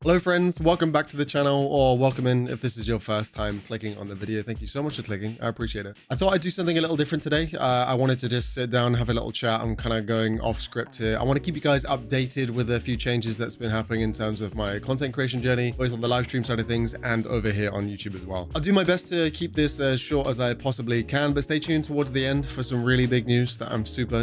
Hello friends, welcome back to the channel, or welcome in if this is your first time clicking on the video. Thank you so much for clicking, I appreciate it. I thought I'd do something a little different today. I wanted to just sit down, have a little chat. I'm kind of going off script here. I want to keep you guys updated with a few changes that's been happening in terms of my content creation journey, both on the live stream side of things and over here on YouTube as well. I'll do my best to keep this as short as I possibly can, but stay tuned towards the end for some really big news that I'm super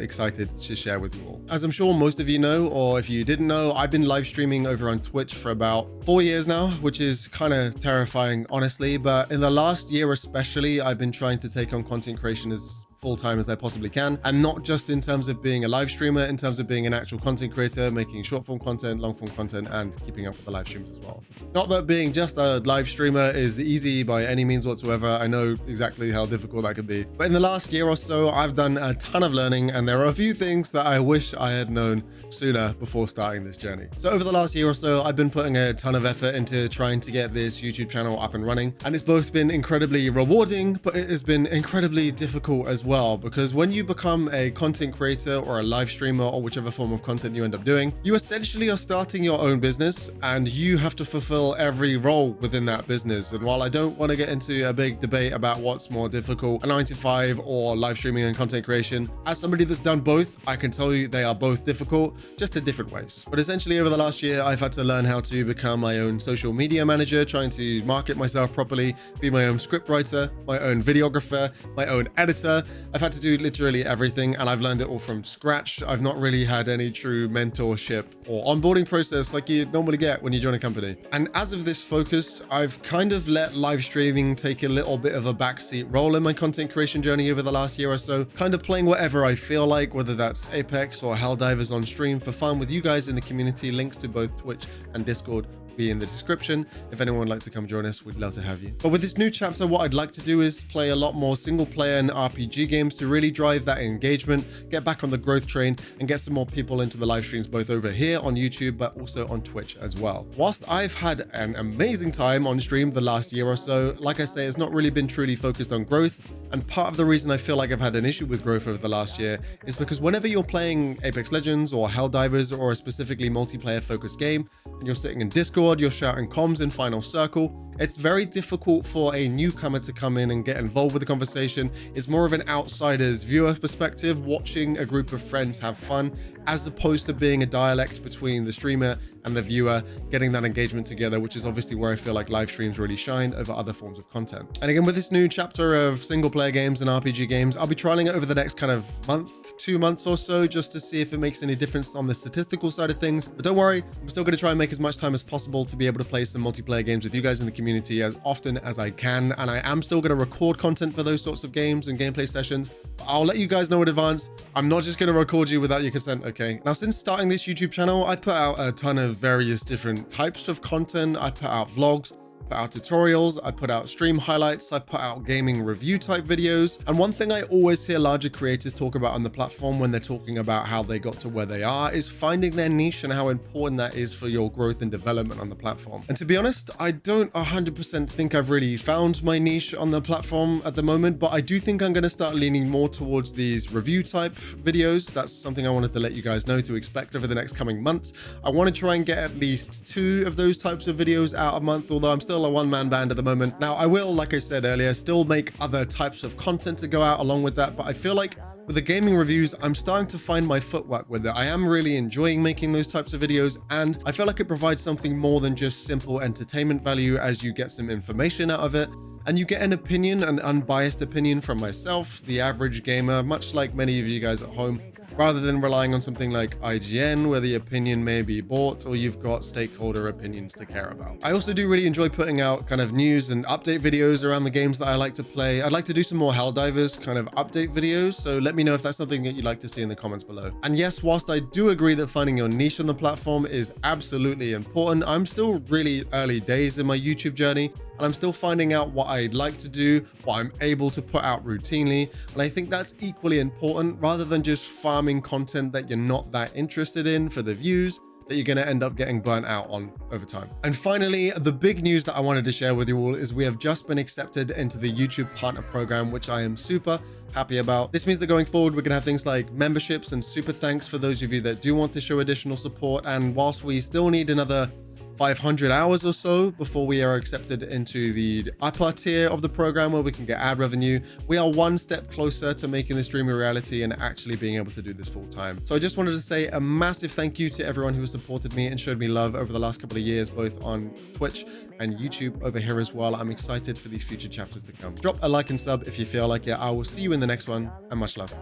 excited to share with you all. As I'm sure most of you know, or if you didn't know, I've been live streaming over on Twitch for about 4 years now, which is kind of terrifying, honestly. But in the last year especially, I've been trying to take on content creation as full-time as I possibly can, and not just in terms of being a live streamer, in terms of being an actual content creator, making short-form content, long-form content, and keeping up with the live streams as well. Not that being just a live streamer is easy by any means whatsoever. I know exactly how difficult that could be. But in the last year or so, I've done a ton of learning, and there are a few things that I wish I had known sooner before starting this journey. So over the last year or so, I've been putting a ton of effort into trying to get this YouTube channel up and running, and it's both been incredibly rewarding, but it has been incredibly difficult as well, because when you become a content creator or a live streamer or whichever form of content you end up doing, you essentially are starting your own business and you have to fulfill every role within that business. And while I don't want to get into a big debate about what's more difficult, a 9 to 5 or live streaming and content creation, as somebody that's done both, I can tell you they are both difficult, just in different ways. But essentially over the last year, I've had to learn how to become my own social media manager, trying to market myself properly, be my own script writer, my own videographer, my own editor. I've had to do literally everything, and I've learned it all from scratch. I've not really had any true mentorship or onboarding process like you normally get when you join a company. And as of this focus, I've kind of let live streaming take a little bit of a backseat role in my content creation journey over the last year or so, kind of playing whatever I feel like, whether that's Apex or Helldivers on stream for fun with you guys in the community. Links to both Twitch and Discord be in the description. If anyone would like to come join us, we'd love to have you. But with this new chapter, what I'd like to do is play a lot more single player and RPG games to really drive that engagement, get back on the growth train, and get some more people into the live streams, both over here on YouTube, but also on Twitch as well. Whilst I've had an amazing time on stream the last year or so, like I say, it's not really been truly focused on growth. And part of the reason I feel like I've had an issue with growth over the last year is because whenever you're playing Apex Legends or Helldivers or a specifically multiplayer focused game, and you're sitting in Discord, you're shouting comms in Final Circle, it's very difficult for a newcomer to come in and get involved with the conversation. It's more of an outsider's viewer perspective, watching a group of friends have fun, as opposed to being a dialect between the streamer and the viewer, getting that engagement together, which is obviously where I feel like live streams really shine over other forms of content. And again, with this new chapter of single player games and RPG games, I'll be trialing it over the next kind of month, 2 months or so, just to see if it makes any difference on the statistical side of things. But don't worry, I'm still going to try and make as much time as possible to be able to play some multiplayer games with you guys in the community as often as I can. And I am still going to record content for those sorts of games and gameplay sessions. But I'll let you guys know in advance. I'm not just going to record you without your consent, okay? Now, since starting this YouTube channel, I put out a ton of various different types of content. I put out vlogs, put out tutorials, I put out stream highlights, I put out gaming review type videos. And one thing I always hear larger creators talk about on the platform when they're talking about how they got to where they are is finding their niche and how important that is for your growth and development on the platform. And to be honest, I don't 100% think I've really found my niche on the platform at the moment, but I do think I'm going to start leaning more towards these review type videos. That's something I wanted to let you guys know to expect over the next coming months. I want to try and get at least 2 of those types of videos out a month, although I'm still a one-man band at the moment. Now, I will, like I said earlier, still make other types of content to go out along with that, but I feel like with the gaming reviews, I'm starting to find my footwork with it. I am really enjoying making those types of videos, and I feel like it provides something more than just simple entertainment value, as you get some information out of it, and you get an opinion, an unbiased opinion from myself, the average gamer, much like many of you guys at home, rather than relying on something like IGN, where the opinion may be bought or you've got stakeholder opinions to care about. I also do really enjoy putting out kind of news and update videos around the games that I like to play. I'd like to do some more Helldivers kind of update videos, so let me know if that's something that you'd like to see in the comments below. And yes, whilst I do agree that finding your niche on the platform is absolutely important, I'm still really early days in my YouTube journey, and I'm still finding out what I'd like to do, what I'm able to put out routinely. And I think that's equally important, rather than just farming content that you're not that interested in for the views that you're going to end up getting burnt out on over time. And finally, the big news that I wanted to share with you all is we have just been accepted into the YouTube Partner Program, which I am super happy about. This means that going forward, we're going to have things like memberships and super thanks for those of you that do want to show additional support. And whilst we still need another 500 hours or so before we are accepted into the upper tier of the program where we can get ad revenue. We are one step closer to making this dream a reality and actually being able to do this full time. So I just wanted to say a massive thank you to everyone who has supported me and showed me love over the last couple of years, both on Twitch and YouTube over here as well. I'm excited for these future chapters to come. Drop a like and sub if you feel like it. I will see you in the next one, and much love.